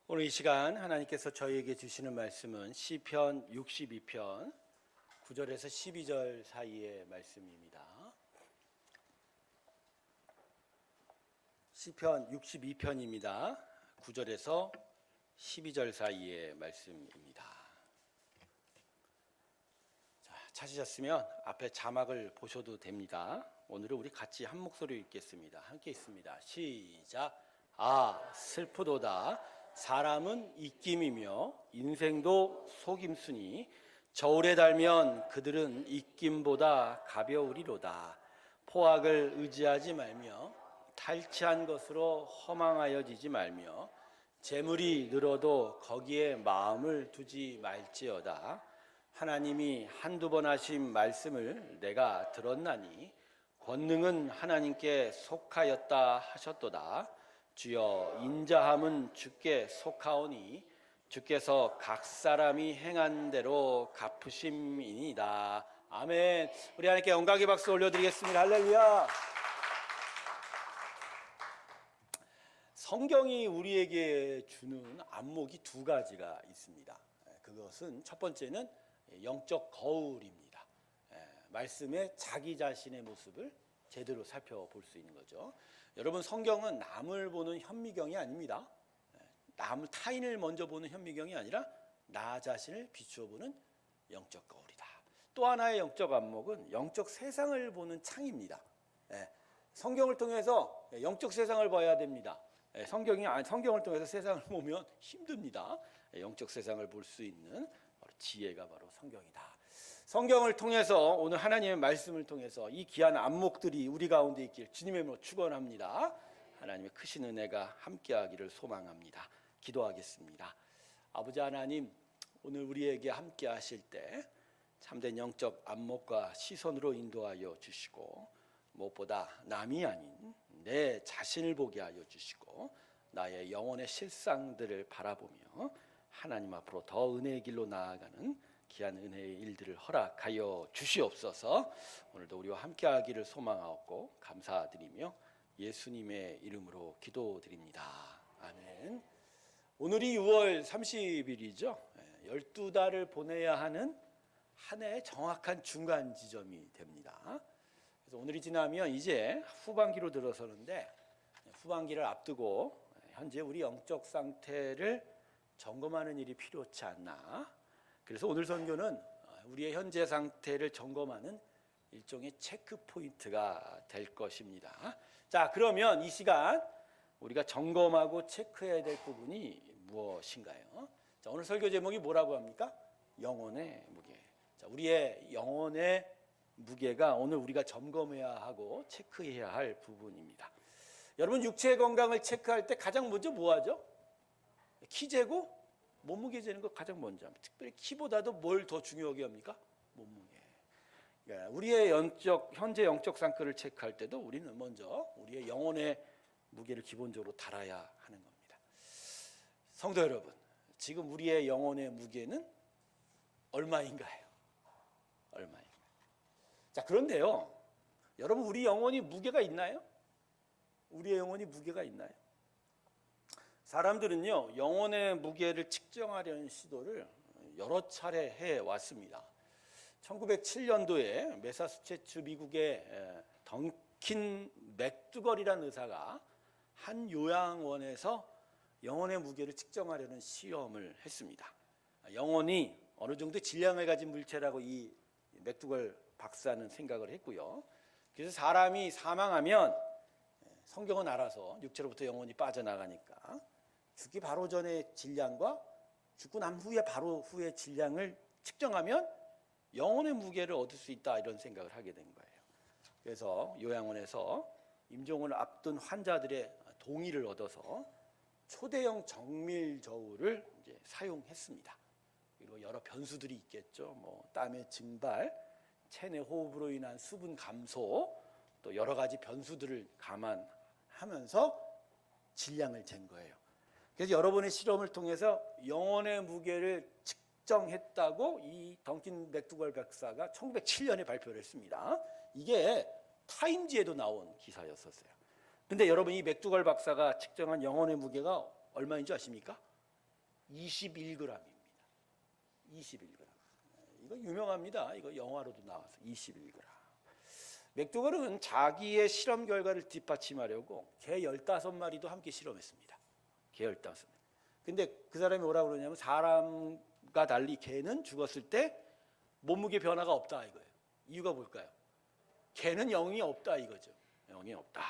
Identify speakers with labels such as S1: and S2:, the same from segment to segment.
S1: 오늘 이 시간 하나님께서 저희에게 주시는 말씀은 시편 62편 9절에서 12절 사이의 말씀입니다. 시편 62편입니다. 9절에서 12절 사이의 말씀입니다. 자, 찾으셨으면 앞에 자막을 보셔도 됩니다. 오늘은 우리 같이 한 목소리로 읽겠습니다. 함께 읽습니다. 시작. 아, 슬프도다. 사람은 입김이며 인생도 속임수니 저울에 달면 그들은 입김보다 가벼우리로다. 포악을 의지하지 말며 탈취한 것으로 허망하여지지 말며 재물이 늘어도 거기에 마음을 두지 말지어다. 하나님이 한두 번 하신 말씀을 내가 들었나니 권능은 하나님께 속하였다 하셨도다. 주여, 인자함은 주께 속하오니 주께서 각 사람이 행한 대로 갚으심이니이다. 아멘. 우리 하나님께 영광의 박수 올려드리겠습니다. 할렐루야. 성경이 우리에게 주는 안목이 두 가지가 있습니다. 그것은 첫 번째는 영적 거울입니다. 말씀에 자기 자신의 모습을 제대로 살펴볼 수 있는 거죠. 여러분, 성경은 남을 보는 현미경이 아닙니다. 타인을 먼저 보는 현미경이 아니라 나 자신을 비추어 보는 영적 거울이다. 또 하나의 영적 안목은 영적 세상을 보는 창입니다. 성경을 통해서 영적 세상을 봐야 됩니다. 성경을 통해서 세상을 보면 힘듭니다. 영적 세상을 볼 수 있는 지혜가 바로 성경이다. 성경을 통해서, 오늘 하나님의 말씀을 통해서 이 귀한 안목들이 우리 가운데 있길 주님의 이름으로 축원합니다. 하나님의 크신 은혜가 함께하기를 소망합니다. 기도하겠습니다. 아버지 하나님, 오늘 우리에게 함께 하실 때 참된 영적 안목과 시선으로 인도하여 주시고, 무엇보다 남이 아닌 내 자신을 보게 하여 주시고, 나의 영혼의 실상들을 바라보며 하나님 앞으로 더 은혜의 길로 나아가는 귀한 은혜의 일들을 허락하여 주시옵소서. 오늘도 우리와 함께하기를 소망하옵고 감사드리며 예수님의 이름으로 기도드립니다. 아멘. 오늘이 6월 30일이죠. 12달을 보내야 하는 한 해의 정확한 중간 지점이 됩니다. 그래서 오늘이 지나면 이제 후반기로 들어서는데, 후반기를 앞두고 현재 우리 영적 상태를 점검하는 일이 필요치 않나. 그래서 오늘 선교는 우리의 현재 상태를 점검하는 일종의 체크 포인트가 될 것입니다. 자, 그러면 이 시간 우리가 점검하고 체크해야 될 부분이 무엇인가요? 자, 오늘 설교 제목이 뭐라고 합니까? 영혼의 무게. 자, 우리의 영혼의 무게가 오늘 우리가 점검해야 하고 체크해야 할 부분입니다. 여러분, 육체의 건강을 체크할 때 가장 먼저 뭐 하죠? 키 재고 몸무게 재는 거 가장 먼저 합니다. 특별히 키보다도 뭘 더 중요하게 합니까? 몸무게. 우리의 현재 영적 상태를 체크할 때도 우리는 먼저 우리의 영혼의 무게를 기본적으로 달아야 하는 겁니다. 성도 여러분, 지금 우리의 영혼의 무게는 얼마인가요? 얼마인가요? 자, 그런데요, 여러분, 우리 영혼이 무게가 있나요? 우리의 영혼이 무게가 있나요? 사람들은요, 영혼의 무게를 측정하려는 시도를 여러 차례 해왔습니다. 1907년도에 매사추세츠 미국의 던킨 맥두걸이라는 의사가 한 요양원에서 영혼의 무게를 측정하려는 시험을 했습니다. 영혼이 어느 정도 질량을 가진 물체라고 이 맥두걸 박사는 생각을 했고요. 그래서 사람이 사망하면 성경은 알아서 육체로부터 영혼이 빠져나가니까 죽기 바로 전의 질량과 죽고 난 후에 바로 후의 질량을 측정하면 영혼의 무게를 얻을 수 있다, 이런 생각을 하게 된 거예요. 그래서 요양원에서 임종을 앞둔 환자들의 동의를 얻어서 초대형 정밀 저울을 이제 사용했습니다. 그리고 여러 변수들이 있겠죠. 뭐 땀의 증발, 체내 호흡으로 인한 수분 감소, 또 여러 가지 변수들을 감안하면서 질량을 잰 거예요. 그래서 여러분의 실험을 통해서 영혼의 무게를 측정했다고 이 던킨 맥두걸 박사가 1907년에 발표를 했습니다. 이게 타임지에도 나온 기사였었어요. 근데 여러분, 이 맥두걸 박사가 측정한 영혼의 무게가 얼마인 줄 아십니까? 21g입니다. 21g. 이거 유명합니다. 이거 영화로도 나와서 21g. 맥도걸은 자기의 실험 결과를 뒷받침하려고 개 15마리도 함께 실험했습니다. 개 15마리. 근데 그 사람이 뭐라고 그러냐면 사람과 달리 개는 죽었을 때 몸무게 변화가 없다 이거예요. 이유가 뭘까요? 개는 영이 없다 이거죠. 영이 없다.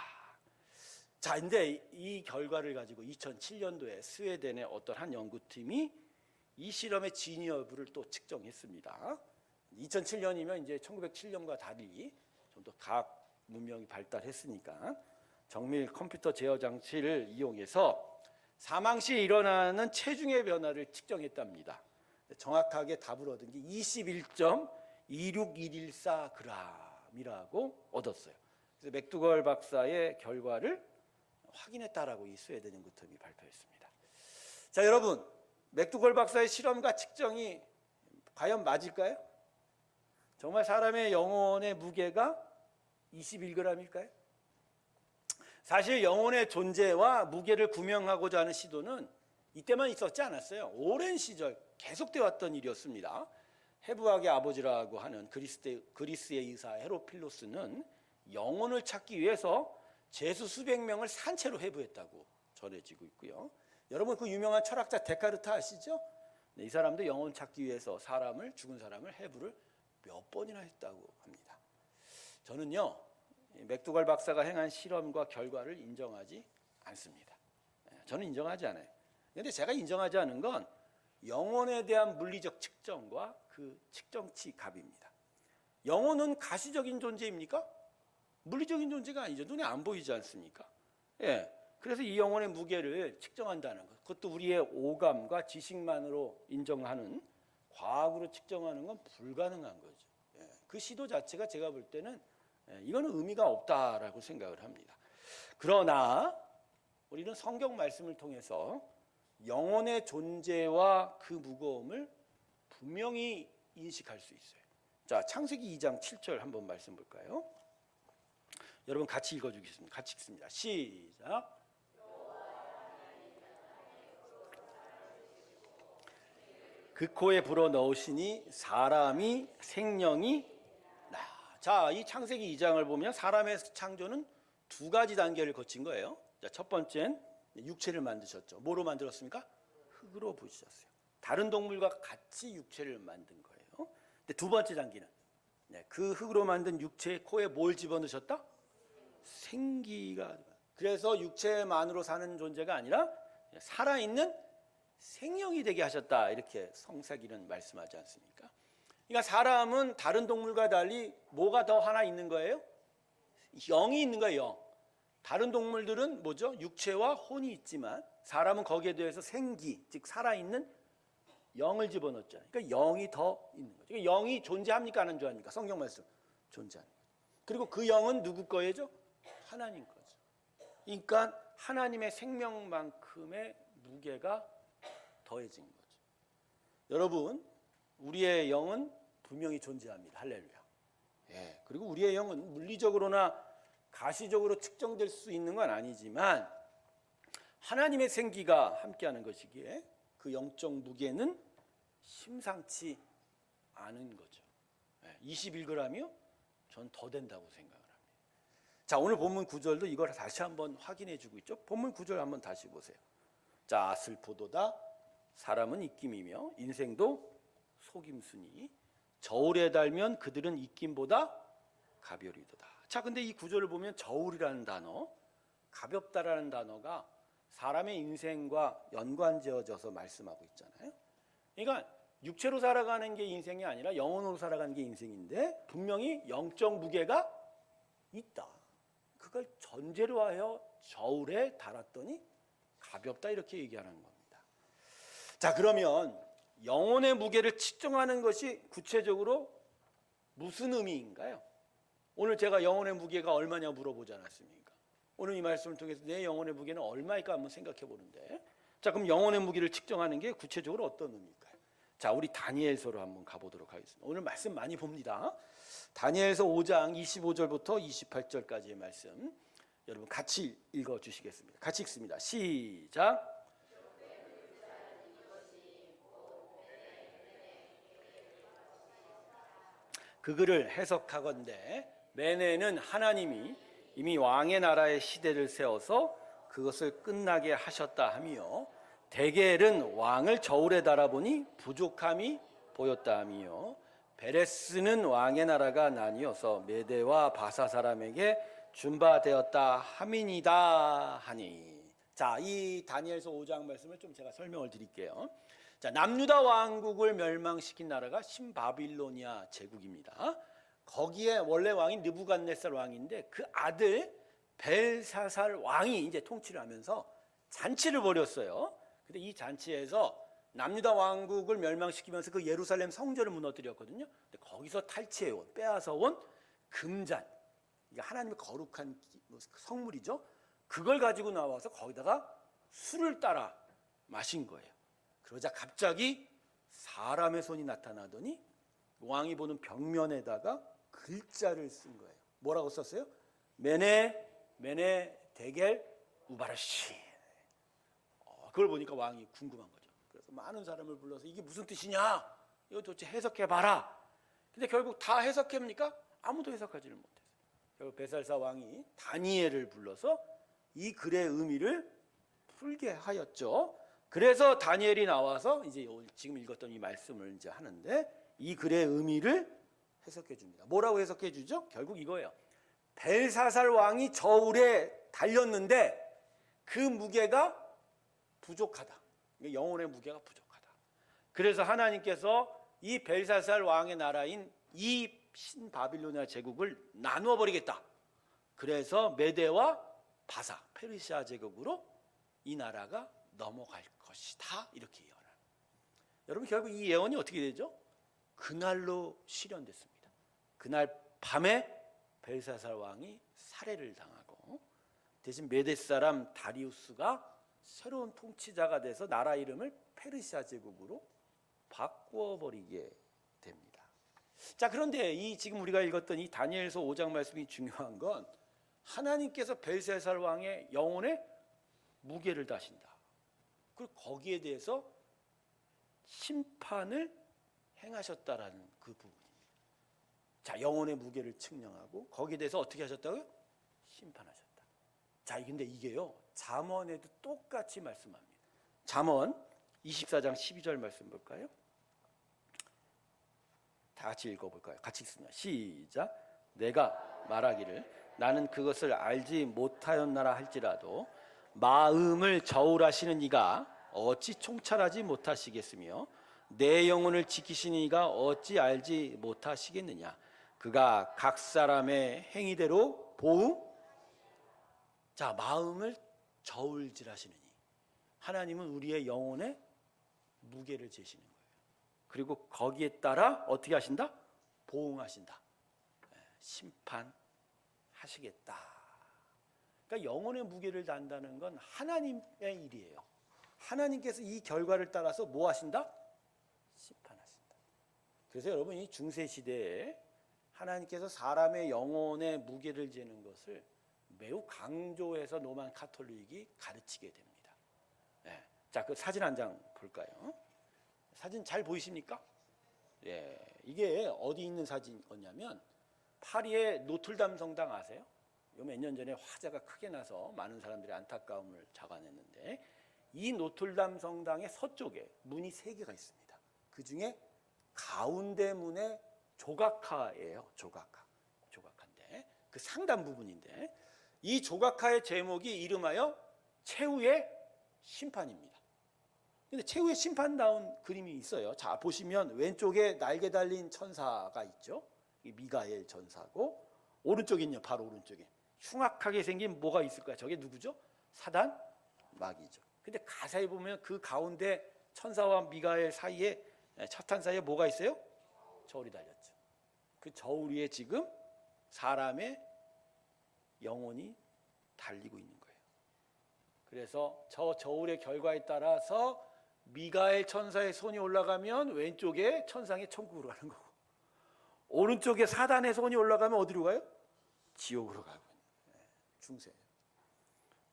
S1: 자, 근데 이 결과를 가지고 2007년도에 스웨덴의 어떤 한 연구팀이 이 실험의 진위 여부를 또 측정했습니다. 2007년이면 이제 1907년과 달리 좀 더 과학 문명이 발달했으니까 정밀 컴퓨터 제어 장치를 이용해서 사망 시에 일어나는 체중의 변화를 측정했답니다. 정확하게 답을 얻은 게 21.26114g이라고 얻었어요. 그래서 맥도걸 박사의 결과를 확인했다라고 이 스웨덴 연구팀이 발표했습니다. 자, 여러분, 맥도걸 박사의 실험과 측정이 과연 맞을까요? 정말 사람의 영혼의 무게가 21g일까요? 사실 영혼의 존재와 무게를 구명하고자 하는 시도는 이때만 있었지 않았어요. 오랜 시절 계속되어 왔던 일이었습니다. 해부학의 아버지라고 하는 그리스의 의사 헤로필로스는 영혼을 찾기 위해서 제수 수백 명을 산채로 해부했다고 전해지고 있고요. 여러분 그 유명한 철학자 데카르트 아시죠? 네, 이 사람도 영혼 찾기 위해서 죽은 사람을 해부를 몇 번이나 했다고 합니다. 저는요, 맥도걸 박사가 행한 실험과 결과를 인정하지 않습니다. 저는 인정하지 않아요. 그런데 제가 인정하지 않은 건 영혼에 대한 물리적 측정과 그 측정치 값입니다. 영혼은 가시적인 존재입니까? 물리적인 존재가 아니죠. 눈에 안 보이지 않습니까? 예. 그래서 이 영혼의 무게를 측정한다는 것, 그것도 우리의 오감과 지식만으로 인정하는, 과학으로 측정하는 건 불가능한 거죠. 예. 그 시도 자체가 제가 볼 때는 이거는 의미가 없다라고 생각을 합니다. 그러나 우리는 성경 말씀을 통해서 영혼의 존재와 그 무거움을 분명히 인식할 수 있어요. 자, 창세기 2장 7절 한번 말씀 볼까요? 여러분 같이 읽어주겠습니다. 같이 읽습니다. 시작. 그 코에 불어 넣으시니 사람이 생명이 나. 자, 이 창세기 2장을 보면 사람의 창조는 두 가지 단계를 거친 거예요. 자, 첫 번째는 육체를 만드셨죠. 뭐로 만들었습니까? 흙으로 부으셨어요. 다른 동물과 같이 육체를 만든 거예요. 근데 두 번째 단계는 그 흙으로 만든 육체의 코에 뭘 집어넣으셨다? 생기가. 그래서 육체만으로 사는 존재가 아니라 살아있는 생명이 되게 하셨다. 이렇게 성사기는 말씀하지 않습니까? 그러니까 사람은 다른 동물과 달리 뭐가 더 하나 있는 거예요? 영이 있는 거예요. 영. 다른 동물들은 뭐죠? 육체와 혼이 있지만 사람은 거기에 대해서 생기, 즉 살아있는 영을 집어넣었잖아요. 그러니까 영이 더 있는 거죠. 그러니까 영이 존재합니까? 안 존재합니까? 성경 말씀 존재합니다. 그리고 그 영은 누구 거예요? 하나님 거죠. 그러니까 하나님의 생명만큼의 무게가 더해진 거죠. 여러분, 우리의 영은 분명히 존재합니다. 할렐루야. 예, 그리고 우리의 영은 물리적으로나 가시적으로 측정될 수 있는 건 아니지만 하나님의 생기가 함께하는 것이기에 그 영적 무게는 심상치 않은 거죠. 21g이요? 전 더 된다고 생각을 합니다. 자, 오늘 본문 9절도 이걸 다시 한번 확인해 주고 있죠. 본문 9절 한번 다시 보세요. 자, 슬프도다 사람은 입김이며 인생도 속임수니 저울에 달면 그들은 입김보다 가벼리도다. 자, 근데 이 구절을 보면 저울이라는 단어, 가볍다라는 단어가 사람의 인생과 연관지어져서 말씀하고 있잖아요. 그러니까 육체로 살아가는 게 인생이 아니라 영혼으로 살아가는 게 인생인데 분명히 영적 무게가 있다. 그걸 전제로 하여 저울에 달았더니 가볍다 이렇게 얘기하는 겁니다. 자, 그러면 영혼의 무게를 측정하는 것이 구체적으로 무슨 의미인가요? 오늘 제가 영혼의 무게가 얼마냐 물어보지 않았습니까? 오늘 이 말씀을 통해서 내 영혼의 무게는 얼마일까 한번 생각해 보는데, 자, 그럼 영혼의 무게를 측정하는 게 구체적으로 어떤 의미일까요? 자, 우리 다니엘서로 한번 가보도록 하겠습니다. 오늘 말씀 많이 봅니다. 다니엘서 5장 25절부터 28절까지의 말씀 여러분 같이 읽어주시겠습니다. 같이 읽습니다. 시작. 그 글을 해석하건대 메네는 하나님이 이미 왕의 나라의 시대를 세워서 그것을 끝나게 하셨다 하며, 데겔은 왕을 저울에 달아보니 부족함이 보였다 하며, 베레스는 왕의 나라가 나뉘어서 메대와 바사 사람에게 준바되었다 함이니이다 하니. 자, 이 다니엘서 5장 말씀을 좀 제가 설명을 드릴게요. 자, 남유다 왕국을 멸망시킨 나라가 신바빌로니아 제국입니다. 거기에 원래 왕이 느부갓네살 왕인데 그 아들 벨사살 왕이 이제 통치를 하면서 잔치를 벌였어요. 근데 이 잔치에서 남유다 왕국을 멸망시키면서 그 예루살렘 성전을 무너뜨렸거든요. 근데 거기서 탈취해온, 빼앗아온 금잔, 이게 하나님의 거룩한 성물이죠. 그걸 가지고 나와서 거기다가 술을 따라 마신 거예요. 그러자 갑자기 사람의 손이 나타나더니 왕이 보는 벽면에다가 글자를 쓴 거예요. 뭐라고 썼어요? 메네 데겔 우바르시. 그걸 보니까 왕이 궁금한 거죠. 그래서 많은 사람을 불러서 이게 무슨 뜻이냐? 이거 도대체 해석해봐라. 근데 결국 다 해석합니까? 아무도 해석하지를 못했어요. 결국 베살사 왕이 다니엘을 불러서 이 글의 의미를 풀게 하였죠. 그래서 다니엘이 나와서 이제 지금 읽었던 이 말씀을 이제 하는데, 이 글의 의미를 해석해 줍니다. 뭐라고 해석해 주죠? 결국 이거예요. 벨사살 왕이 저울에 달렸는데 그 무게가 부족하다. 영혼의 무게가 부족하다. 그래서 하나님께서 이 벨사살 왕의 나라인 이 신바빌로니아 제국을 나누어 버리겠다. 그래서 메대와 바사, 페르시아 제국으로 이 나라가 넘어갈 것이다. 이렇게 예언을. 여러분, 결국 이 예언이 어떻게 되죠? 그날로 실현됐습니다. 그날 밤에 벨사살 왕이 살해를 당하고 대신 메대 사람 다리우스가 새로운 통치자가 돼서 나라 이름을 페르시아 제국으로 바꾸어버리게 됩니다. 자, 그런데 이 지금 우리가 읽었던 이 다니엘서 5장 말씀이 중요한 건 하나님께서 벨사살 왕의 영혼에 무게를 다신다. 그리고 거기에 대해서 심판을 행하셨다라는 그 부분입니다. 자, 영혼의 무게를 측량하고 거기에 대해서 어떻게 하셨다고요? 심판하셨다. 자, 근데 이게요, 잠언에도 똑같이 말씀합니다. 잠언 24장 12절 말씀 볼까요? 다 같이 읽어볼까요? 같이 읽습니다. 시작. 내가 말하기를 나는 그것을 알지 못하였나라 할지라도 마음을 저울하시는 이가 어찌 총찰하지 못하시겠으며 내 영혼을 지키시는 이가 어찌 알지 못하시겠느냐. 그가 각 사람의 행위대로 보응. 자, 마음을 저울질하시는 이. 하나님은 우리의 영혼에 무게를 재시는 거예요. 그리고 거기에 따라 어떻게 하신다? 보응하신다. 심판하시겠다. 그러니까 영혼의 무게를 단다는 건 하나님의 일이에요. 하나님께서 이 결과를 따라서 뭐 하신다? 심판하신다. 그래서 여러분, 이 중세 시대에 하나님께서 사람의 영혼의 무게를 재는 것을 매우 강조해서 로만 카톨릭이 가르치게 됩니다. 네. 자, 그 사진 한 장 볼까요? 사진 잘 보이십니까? 예, 이게 어디 있는 사진이냐면 파리의 노틀담 성당 아세요? 요 몇 년 전에 화재가 크게 나서 많은 사람들이 안타까움을 자아냈는데, 이 노틀담 성당의 서쪽에 문이 3개가 있습니다. 그 중에 가운데 문에 조각화예요. 조각화인데 그 상단 부분인데, 이 조각화의 제목이 이름하여 최후의 심판입니다. 근데 최후의 심판다운 그림이 있어요. 자, 보시면 왼쪽에 날개 달린 천사가 있죠. 이 미가엘 천사고, 오른쪽에는요, 바로 오른쪽에 흉악하게 생긴 뭐가 있을까요? 저게 누구죠? 사단 마귀죠. 근데 가사에 보면 그 가운데 천사와 미가엘 사이에, 차탄 사이에 뭐가 있어요? 저울이 달렸죠. 그 저울 위에 지금 사람의 영혼이 달리고 있는 거예요. 그래서 저 저울의 결과에 따라서 미가엘 천사의 손이 올라가면 왼쪽에 천상의 천국으로 가는 거고, 오른쪽에 사단의 손이 올라가면 어디로 가요? 지옥으로 가고 있는 중세예요.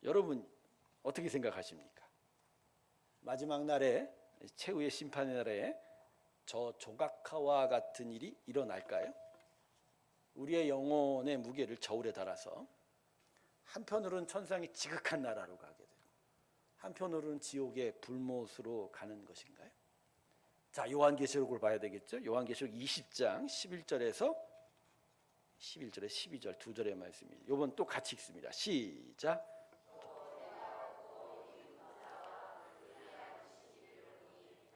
S1: 여러분, 어떻게 생각하십니까? 마지막 날에, 최후의 심판의 날에 저 조각화와 같은 일이 일어날까요? 우리의 영혼의 무게를 저울에 달아서 한편으로는 천상의 지극한 나라로 가게 되고 한편으로는 지옥의 불못으로 가는 것인가요? 자, 요한계시록을 봐야 되겠죠. 요한계시록 20장 11절에서 11절에 12절 두 절의 말씀입니다. 요번 또 같이 읽습니다. 시작.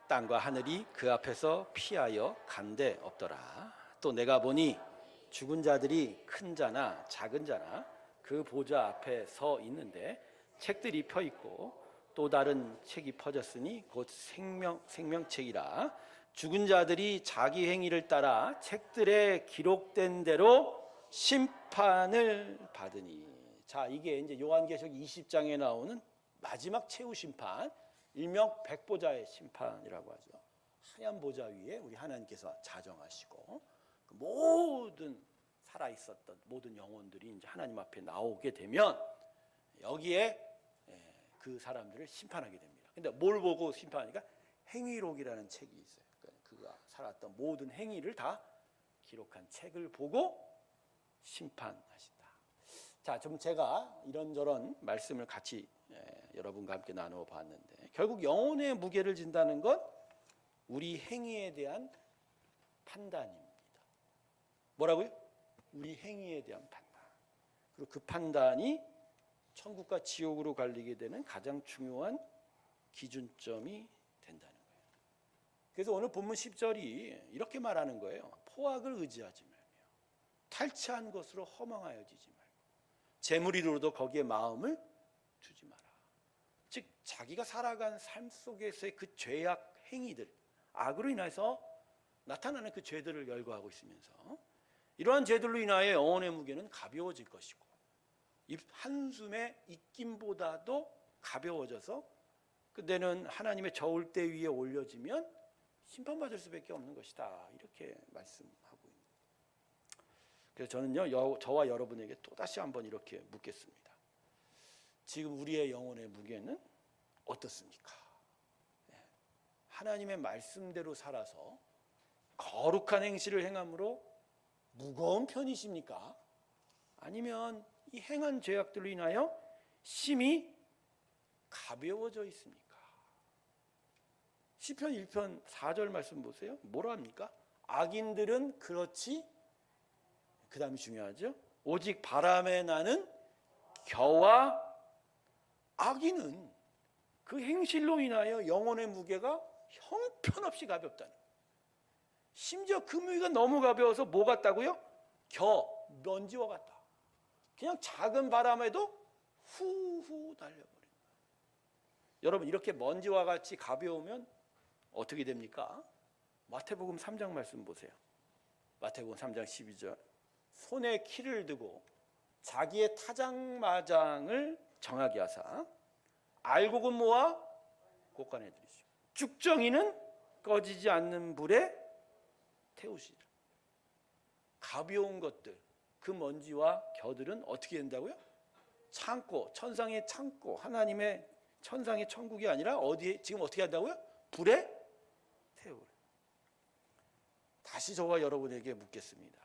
S1: 땅과 하늘이 그 앞에서 피하여 간데 없더라. 또 내가 보니 죽은 자들이 큰 자나 작은 자나 그 보좌 앞에 서 있는데 책들이 펴 있고 또 다른 책이 퍼졌으니 곧 생명책이라. 죽은 자들이 자기 행위를 따라 책들에 기록된 대로 심판을 받으니. 자, 이게 이제 요한계시록 20장에 나오는 마지막 최후 심판, 일명 백보자의 심판이라고 하죠. 하얀 보좌 위에 우리 하나님께서 자정하시고 그 모든 살아 있었던 모든 영혼들이 이제 하나님 앞에 나오게 되면 여기에 그 사람들을 심판하게 됩니다. 근데 뭘 보고 심판하니까 행위록이라는 책이 있어요. 그가 살았던 모든 행위를 다 기록한 책을 보고 심판하신다. 자, 좀 제가 이런저런 말씀을 같이 여러분과 함께 나누어 봤는데 결국 영혼의 무게를 진다는 건 우리 행위에 대한 판단입니다. 뭐라고요? 우리 행위에 대한 판단. 그리고 그 판단이 천국과 지옥으로 갈리게 되는 가장 중요한 기준점이 된다는 거예요. 그래서 오늘 본문 10절이 이렇게 말하는 거예요. 포악을 의지하지 말며 탈취한 것으로 허망하여지지 말고 재물이 이루어도 거기에 마음을 두지 마라. 즉 자기가 살아간 삶 속에서의 그 죄악 행위들, 악으로 인해서 나타나는 그 죄들을 열거하고 있으면서 이러한 죄들로 인하여 영혼의 무게는 가벼워질 것이고 입 한숨의 입김보다도 가벼워져서 그때는 하나님의 저울대 위에 올려지면 심판받을 수밖에 없는 것이다. 이렇게 말씀하고 있습니다. 그래서 저는요, 저와 여러분에게 또다시 한번 이렇게 묻겠습니다. 지금 우리의 영혼의 무게는 어떻습니까? 하나님의 말씀대로 살아서 거룩한 행실을 행함으로 무거운 편이십니까? 아니면 이 행한 죄악들로 인하여 심히 가벼워져 있습니까? 시편 1편 4절 말씀 보세요. 뭐라 합니까? 악인들은 그렇지, 그 다음이 중요하죠. 오직 바람에 나는 겨와 악인은 그 행실로 인하여 영혼의 무게가 형편없이 가볍다는. 심지어 그 무게가 너무 가벼워서 뭐 같다고요? 먼지와 같다. 그냥 작은 바람에도 후후 달려버립니다. 여러분, 이렇게 먼지와 같이 가벼우면 어떻게 됩니까? 마태복음 3장 말씀 보세요. 마태복음 3장 12절. 손에 키를 두고 자기의 타작마장을 정하게 하사 알곡은 모아 곳간에 들이시오. 죽정이는 꺼지지 않는 불에 태우시리라. 가벼운 것들, 그 먼지와 겨들은 어떻게 된다고요? 창고, 천상의 창고, 하나님의 천상의 천국이 아니라 어디에 지금 어떻게 한다고요? 불에 태우래. 다시 저와 여러분에게 묻겠습니다.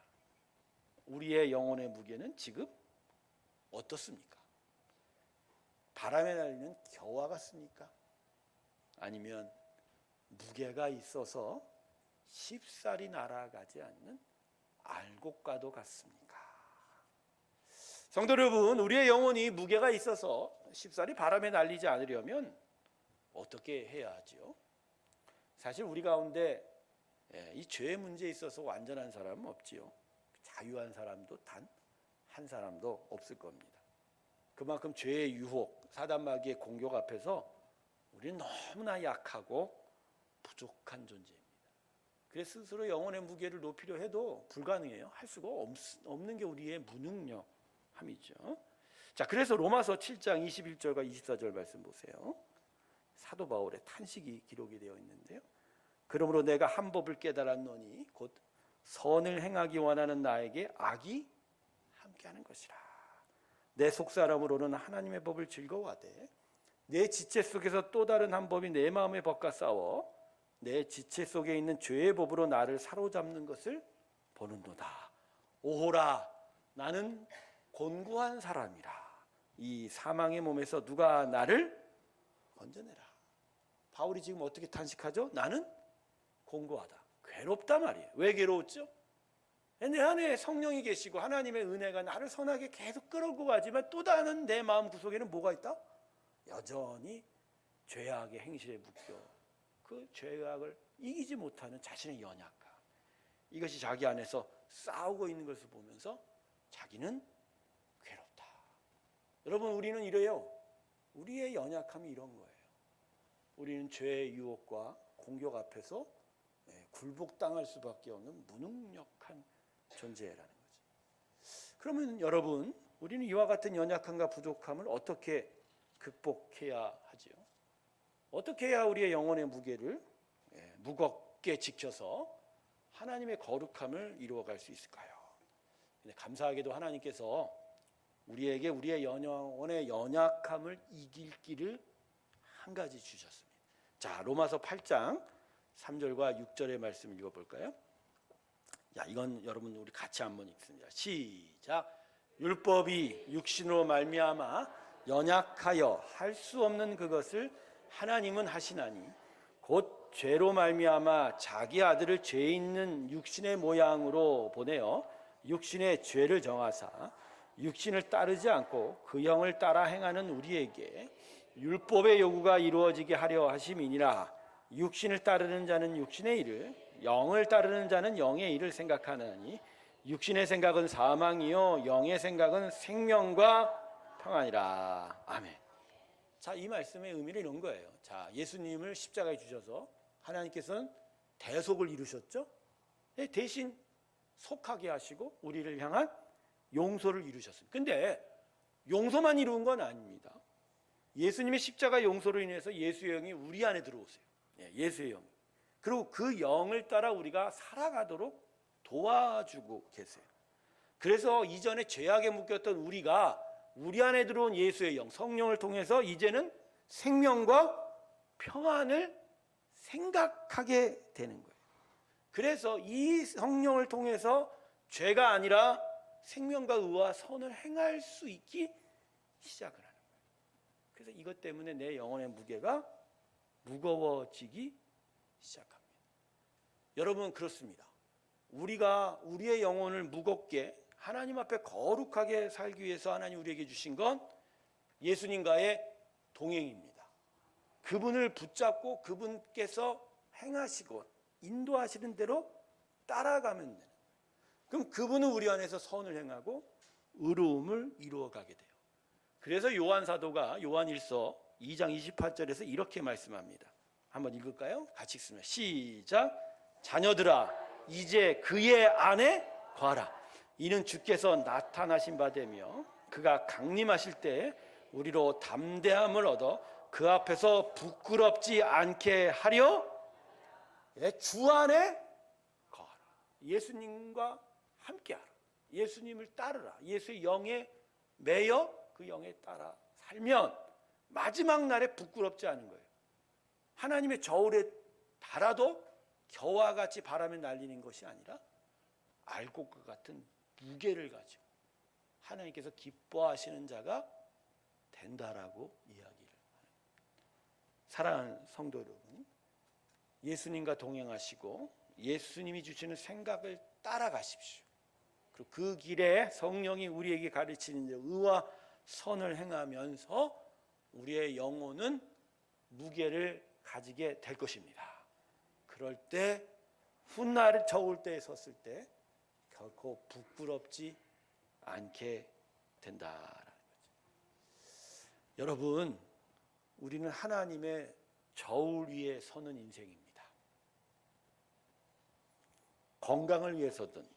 S1: 우리의 영혼의 무게는 지금 어떻습니까? 바람에 날리는 겨와 같습니까? 아니면 무게가 있어서 쉽사리 날아가지 않는 알곡과도 같습니까? 성도 여러분, 우리의 영혼이 무게가 있어서 쉽사리 바람에 날리지 않으려면 어떻게 해야 하죠? 사실 우리 가운데 이 죄의 문제에 있어서 완전한 사람은 없지요. 자유한 사람도 단 한 사람도 없을 겁니다. 그만큼 죄의 유혹, 사단마귀의 공격 앞에서 우리는 너무나 약하고 부족한 존재입니다. 그래서 스스로 영혼의 무게를 높이려 해도 불가능해요. 할 수가 없는 게 우리의 무능력함이죠. 자, 그래서 로마서 7장 21절과 24절 말씀 보세요. 사도 바울의 탄식이 기록이 되어 있는데요. 그러므로 내가 한 법을 깨달았노니 곧 선을 행하기 원하는 나에게 악이 함께하는 것이라. 내 속사람으로는 하나님의 법을 즐거워하되 내 지체 속에서 또 다른 한 법이 내 마음에 법과 싸워 내 지체 속에 있는 죄의 법으로 나를 사로잡는 것을 보는도다. 오호라 나는 곤고한 사람이라. 이 사망의 몸에서 누가 나를 건져내라. 바울이 지금 어떻게 탄식하죠? 나는 곤고하다, 괴롭다 말이에요. 왜 괴로웠죠? 내 안에 성령이 계시고 하나님의 은혜가 나를 선하게 계속 끌어오고 가지만 또 다른 내 마음 구석에는 뭐가 있다? 여전히 죄악의 행실에 묶여 그 죄악을 이기지 못하는 자신의 연약함, 이것이 자기 안에서 싸우고 있는 것을 보면서 자기는 괴롭다. 여러분, 우리는 이래요. 우리의 연약함이 이런 거예요. 우리는 죄의 유혹과 공격 앞에서 굴복당할 수밖에 없는 무능력한 존재라는 거지. 그러면 여러분, 우리는 이와 같은 연약함과 부족함을 어떻게 극복해야 하지요? 어떻게 해야 우리의 영혼의 무게를 무겁게 지켜서 하나님의 거룩함을 이루어갈 수 있을까요? 근데 감사하게도 하나님께서 우리에게 우리의 영혼의 연약함을 이길 길을 한 가지 주셨습니다. 자, 로마서 8장 3절과 6절의 말씀 읽어볼까요? 야, 이건 여러분 우리 같이 한번 읽습니다. 시작. 율법이 육신으로 말미암아 연약하여 할 수 없는 그것을 하나님은 하시나니 곧 죄로 말미암아 자기 아들을 죄 있는 육신의 모양으로 보내어 육신의 죄를 정하사 육신을 따르지 않고 그 영을 따라 행하는 우리에게 율법의 요구가 이루어지게 하려 하심이니라. 육신을 따르는 자는 육신의 일을, 영을 따르는 자는 영의 일을 생각하느니 육신의 생각은 사망이요 영의 생각은 생명과 평안이라. 아멘. 자, 이 말씀의 의미는 이런 거예요. 자, 예수님을 십자가에 주셔서 하나님께서는 대속을 이루셨죠. 대신 속하게 하시고 우리를 향한 용서를 이루셨습니다. 근데 용서만 이룬 건 아닙니다. 예수님의 십자가 용서로 인해서 예수의 영이 우리 안에 들어오세요. 예수의 영. 그리고 그 영을 따라 우리가 살아가도록 도와주고 계세요. 그래서 이전에 죄악에 묶였던 우리가 우리 안에 들어온 예수의 영, 성령을 통해서 이제는 생명과 평안을 생각하게 되는 거예요. 그래서 이 성령을 통해서 죄가 아니라 생명과 의와 선을 행할 수 있기 시작을 하는 거예요. 그래서 이것 때문에 내 영혼의 무게가 무거워지기 시작합니다. 여러분, 그렇습니다. 우리가 우리의 영혼을 무겁게 하나님 앞에 거룩하게 살기 위해서 하나님 우리에게 주신 건 예수님과의 동행입니다. 그분을 붙잡고 그분께서 행하시고 인도하시는 대로 따라가면 되는. 그럼 그분은 우리 안에서 선을 행하고 의로움을 이루어가게 돼요. 그래서 요한 사도가 요한일서 2장 28절에서 이렇게 말씀합니다. 한번 읽을까요? 같이 읽습니다. 시작. 자녀들아, 이제 그의 안에 거하라. 이는 주께서 나타나신 바 되며 그가 강림하실 때 우리로 담대함을 얻어 그 앞에서 부끄럽지 않게 하려. 주 안에 거하라. 예수님과 함께하라. 예수님을 따르라. 예수의 영에 매여 그 영에 따라 살면 마지막 날에 부끄럽지 않은 거예요. 하나님의 저울에 달아도 겨와 같이 바람에 날리는 것이 아니라 알곡과 같은 무게를 가지고 하나님께서 기뻐하시는 자가 된다라고 이야기를 하는 겁니다. 사랑하는 성도 여러분, 예수님과 동행하시고 예수님이 주시는 생각을 따라가십시오. 그리고 그 길에 성령이 우리에게 가르치는 의와 선을 행하면서 우리의 영혼은 무게를 가지게 될 것입니다. 그럴 때 훗날 저울 때에 섰을 때 결코 부끄럽지 않게 된다라는 거죠. 여러분, 우리는 하나님의 저울 위에 서는 인생입니다. 건강을 위해서든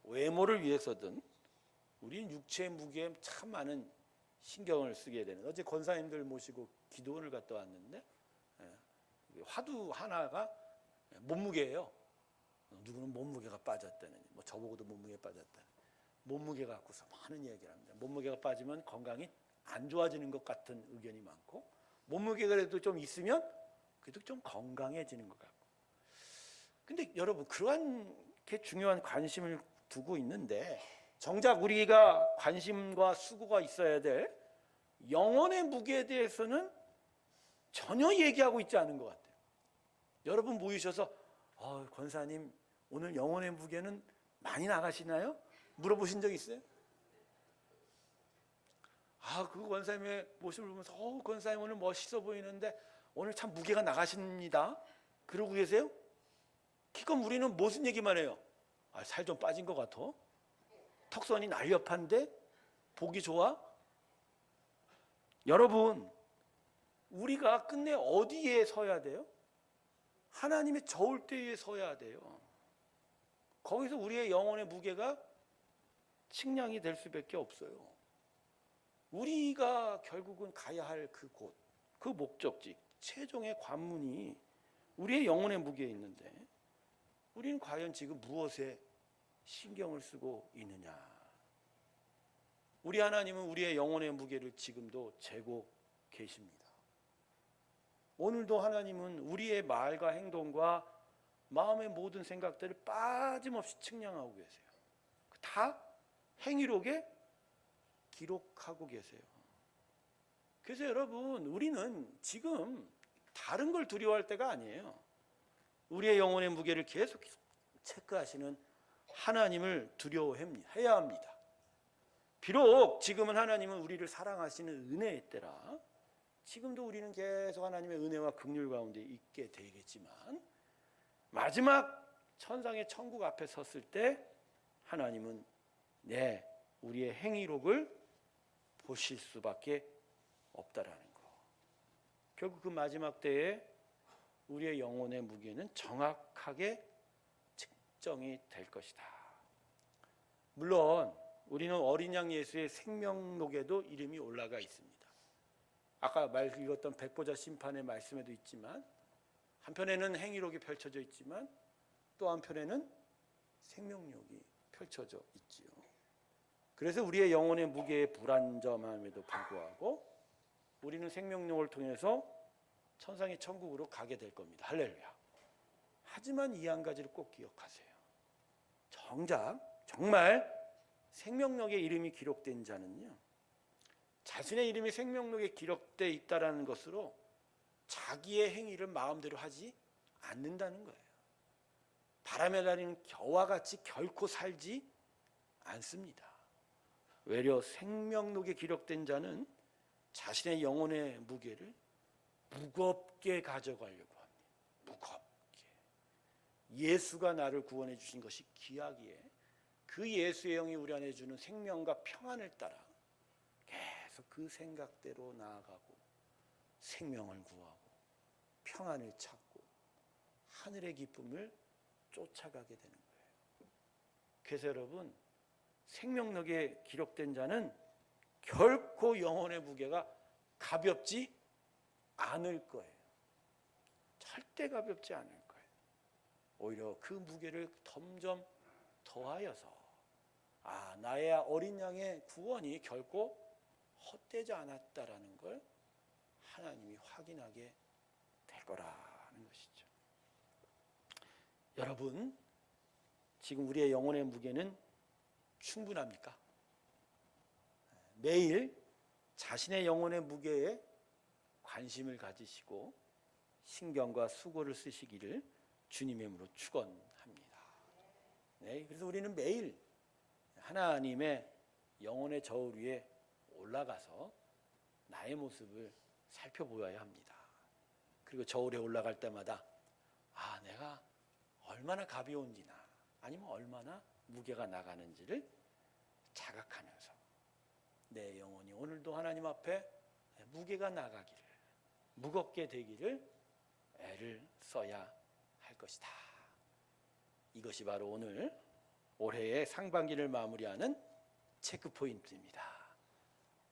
S1: 외모를 위해서든 우리는 육체의 무게에 참 많은 신경을 쓰게 되는. 어제 권사님들 모시고 기도원을 갔다 왔는데 화두 하나가 몸무게예요. 누구는 몸무게가 빠졌다는, 저보고도 몸무게 빠졌다. 몸무게 갖고서 많은 이야기를 합니다. 몸무게가 빠지면 건강이 안 좋아지는 것 같은 의견이 많고, 몸무게가 그래도 좀 있으면 그래도 좀 건강해지는 것 같고. 근데 여러분, 그러한 게 중요한 관심을 두고 있는데 정작 우리가 관심과 수고가 있어야 될 영혼의 무게에 대해서는 전혀 얘기하고 있지 않은 것 같아요. 여러분 모이셔서 권사님 오늘 영혼의 무게는 많이 나가시나요? 물어보신 적 있어요? 그 권사님의 모습을 보면서 권사님 오늘 멋있어 보이는데 오늘 참 무게가 나가십니다. 그러고 계세요? 기껏 우리는 무슨 얘기만 해요? 살 좀 빠진 것 같아? 턱선이 날렵한데? 보기 좋아? 여러분, 우리가 끝내 어디에 서야 돼요? 하나님의 저울대에 서야 돼요. 거기서 우리의 영혼의 무게가 측량이 될 수밖에 없어요. 우리가 결국은 가야 할 그곳, 그 목적지, 최종의 관문이 우리의 영혼의 무게에 있는데 우리는 과연 지금 무엇에 신경을 쓰고 있느냐? 우리 하나님은 우리의 영혼의 무게를 지금도 재고 계십니다. 오늘도 하나님은 우리의 말과 행동과 마음의 모든 생각들을 빠짐없이 측량하고 계세요. 다 행위록에 기록하고 계세요. 그래서 여러분, 우리는 지금 다른 걸 두려워할 때가 아니에요. 우리의 영혼의 무게를 계속 체크하시는 하나님을 두려워해야 합니다. 비록 지금은 하나님은 우리를 사랑하시는 은혜의 때라 지금도 우리는 계속 하나님의 은혜와 긍휼 가운데 있게 되겠지만 마지막 천상의 천국 앞에 섰을 때 하나님은 우리의 행위록을 보실 수밖에 없다라는 거. 결국 그 마지막 때에 우리의 영혼의 무게는 정확하게 측정이 될 것이다. 물론 우리는 어린 양 예수의 생명록에도 이름이 올라가 있습니다. 아까 읽었던 백보자 심판의 말씀에도 있지만 한편에는 행위록이 펼쳐져 있지만 또 한편에는 생명록이 펼쳐져 있지요. 그래서 우리의 영혼의 무게에 불안정함에도 불구하고 우리는 생명록을 통해서 천상의 천국으로 가게 될 겁니다. 할렐루야. 하지만 이 한 가지를 꼭 기억하세요. 정말 생명록에 이름이 기록된 자는요, 자신의 이름이 생명록에 기록되어 있다는 것으로 자기의 행위를 마음대로 하지 않는다는 거예요. 바람에 날리는 겨와 같이 결코 살지 않습니다. 외려 생명록에 기록된 자는 자신의 영혼의 무게를 무겁게 가져가려고 합니다. 무겁게. 예수가 나를 구원해 주신 것이 귀하기에 그 예수의 영이 우리 안에 주는 생명과 평안을 따라 계속 그 생각대로 나아가고 생명을 구하고 평안을 찾고 하늘의 기쁨을 쫓아가게 되는 거예요. 그래서 여러분, 생명록에 기록된 자는 결코 영혼의 무게가 가볍지 않을 거예요. 절대 가볍지 않을 거예요. 오히려 그 무게를 점점 더하여서 나의 어린 양의 구원이 결코 헛되지 않았다라는 걸 하나님이 확인하게 될 거라는 것이죠. 여러분, 지금 우리의 영혼의 무게는 충분합니까? 매일 자신의 영혼의 무게에 관심을 가지시고 신경과 수고를 쓰시기를 주님의 이름으로 축원합니다. 그래서 우리는 매일 하나님의 영혼의 저울 위에 올라가서 나의 모습을 살펴보아야 합니다. 그리고 저울에 올라갈 때마다 내가 얼마나 가벼운지나 아니면 얼마나 무게가 나가는지를 자각하면서 내 영혼이 오늘도 하나님 앞에 무게가 나가기를, 무겁게 되기를 애를 써야 할 것이다. 이것이 바로 오늘 올해의 상반기를 마무리하는 체크포인트입니다.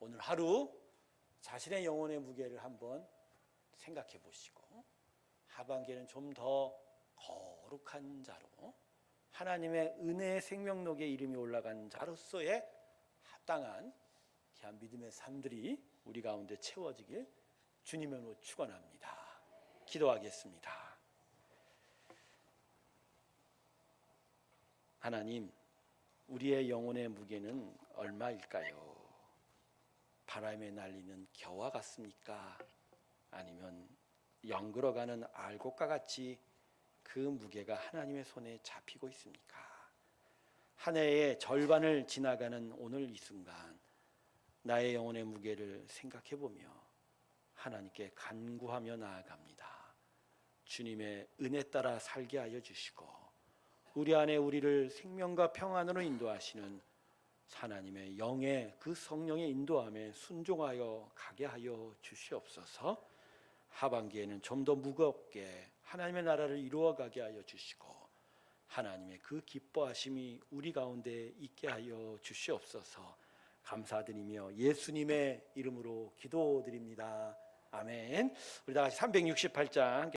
S1: 오늘 하루 자신의 영혼의 무게를 한번 생각해 보시고 하반기에는 좀 더 거룩한 자로 하나님의 은혜의 생명록에 이름이 올라간 자로서의 합당한 귀한 믿음의 삶들이 우리 가운데 채워지길 주님의 이름으로 축원합니다. 기도하겠습니다. 하나님, 우리의 영혼의 무게는 얼마일까요? 바람에 날리는 겨와 같습니까? 아니면 영그러가는 알곡과 같이 그 무게가 하나님의 손에 잡히고 있습니까? 한 해의 절반을 지나가는 오늘 이 순간 나의 영혼의 무게를 생각해 보며 하나님께 간구하며 나아갑니다. 주님의 은혜 따라 살게 하여 주시고 우리 안에 우리를 생명과 평안으로 인도하시는 하나님의 영의 그 성령의 인도함에 순종하여 가게 하여 주시옵소서. 하반기에는 좀 더 무겁게 하나님의 나라를 이루어가게 하여 주시고 하나님의 그 기뻐하심이 우리 가운데 있게 하여 주시옵소서. 감사드리며 예수님의 이름으로 기도드립니다. 아멘. 우리 다 같이 368장